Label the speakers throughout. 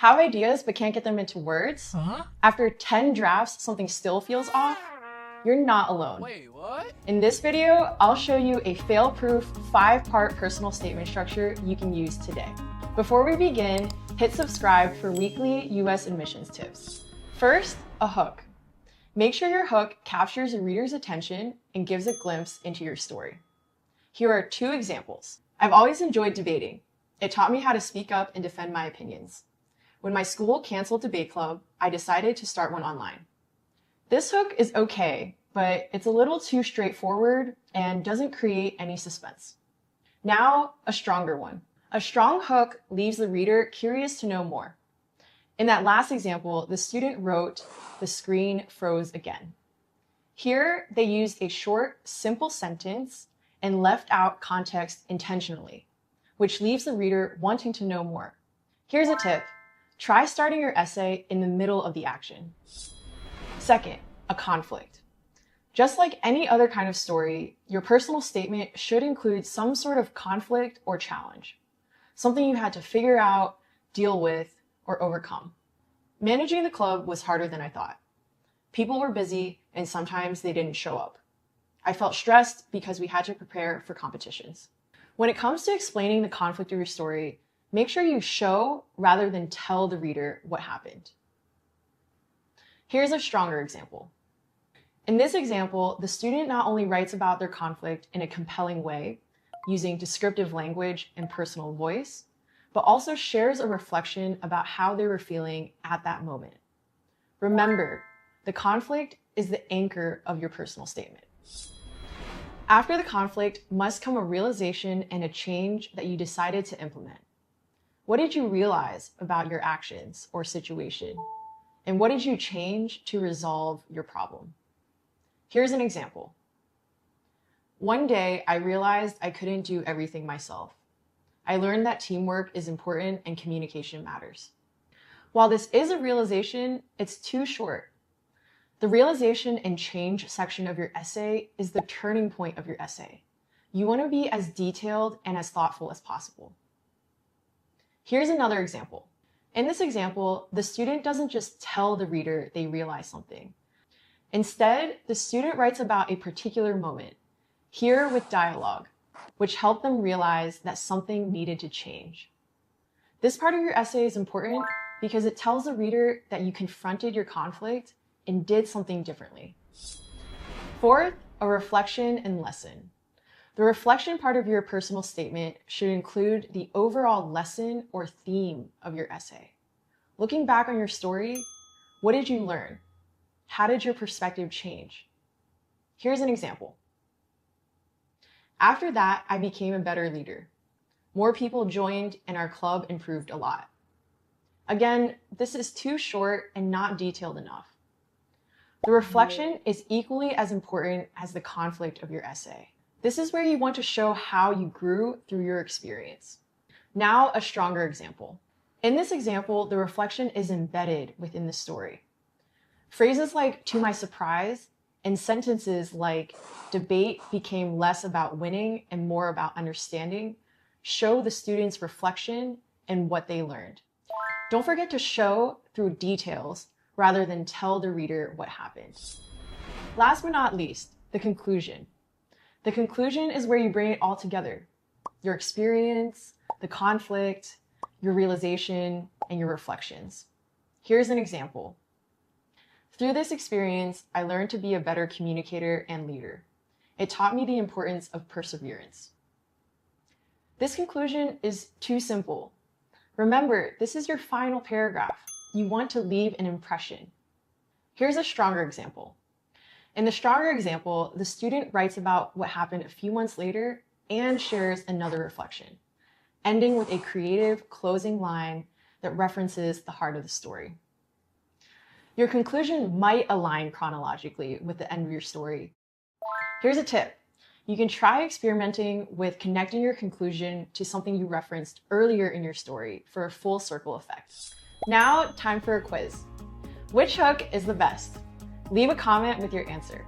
Speaker 1: Have ideas but can't get them into words?
Speaker 2: Huh?
Speaker 1: After 10 drafts, something still feels off? You're not alone.
Speaker 2: Wait, what?
Speaker 1: In this video, I'll show you a fail-proof 5-part personal statement structure you can use today. Before we begin, hit subscribe for weekly US admissions tips. First, a hook. Make sure your hook captures the reader's attention and gives a glimpse into your story. Here are 2 examples. I've always enjoyed debating. It taught me how to speak up and defend my opinions. When my school canceled debate club, I decided to start one online. This hook is okay, but it's a little too straightforward and doesn't create any suspense. Now, a stronger one. A strong hook leaves the reader curious to know more. In that last example, the student wrote, "The screen froze again." Here, they used a short, simple sentence and left out context intentionally, which leaves the reader wanting to know more. Here's a tip. Try starting your essay in the middle of the action. Second, a conflict. Just like any other kind of story, your personal statement should include some sort of conflict or challenge, something you had to figure out, deal with, or overcome. Managing the club was harder than I thought. People were busy and sometimes they didn't show up. I felt stressed because we had to prepare for competitions. When it comes to explaining the conflict of your story, make sure you show rather than tell the reader what happened. Here's a stronger example. In this example, the student not only writes about their conflict in a compelling way, using descriptive language and personal voice, but also shares a reflection about how they were feeling at that moment. Remember, the conflict is the anchor of your personal statement. After the conflict must come a realization and a change that you decided to implement. What did you realize about your actions or situation? And what did you change to resolve your problem? Here's an example. One day, I realized I couldn't do everything myself. I learned that teamwork is important and communication matters. While this is a realization, it's too short. The realization and change section of your essay is the turning point of your essay. You want to be as detailed and as thoughtful as possible. Here's another example. In this example, the student doesn't just tell the reader they realize something. Instead, the student writes about a particular moment, here with dialogue, which helped them realize that something needed to change. This part of your essay is important because it tells the reader that you confronted your conflict and did something differently. Fourth, a reflection and lesson. The reflection part of your personal statement should include the overall lesson or theme of your essay. Looking back on your story, what did you learn? How did your perspective change? Here's an example. After that, I became a better leader. More people joined and our club improved a lot. Again, this is too short and not detailed enough. The reflection is equally as important as the conflict of your essay. This is where you want to show how you grew through your experience. Now, a stronger example. In this example, the reflection is embedded within the story. Phrases like "to my surprise" and sentences like "debate became less about winning and more about understanding" show the student's reflection and what they learned. Don't forget to show through details rather than tell the reader what happened. Last but not least, the conclusion. The conclusion is where you bring it all together. Your experience, the conflict, your realization, and your reflections. Here's an example. Through this experience, I learned to be a better communicator and leader. It taught me the importance of perseverance. This conclusion is too simple. Remember, this is your final paragraph. You want to leave an impression. Here's a stronger example. In the stronger example, the student writes about what happened a few months later and shares another reflection, ending with a creative closing line that references the heart of the story. Your conclusion might align chronologically with the end of your story. Here's a tip. You can try experimenting with connecting your conclusion to something you referenced earlier in your story for a full circle effect. Now, time for a quiz. Which hook is the best? Leave a comment with your answer.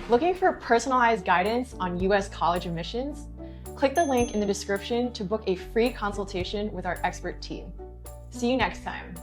Speaker 1: Looking for personalized guidance on US college admissions? Click the link in the description to book a free consultation with our expert team. See you next time.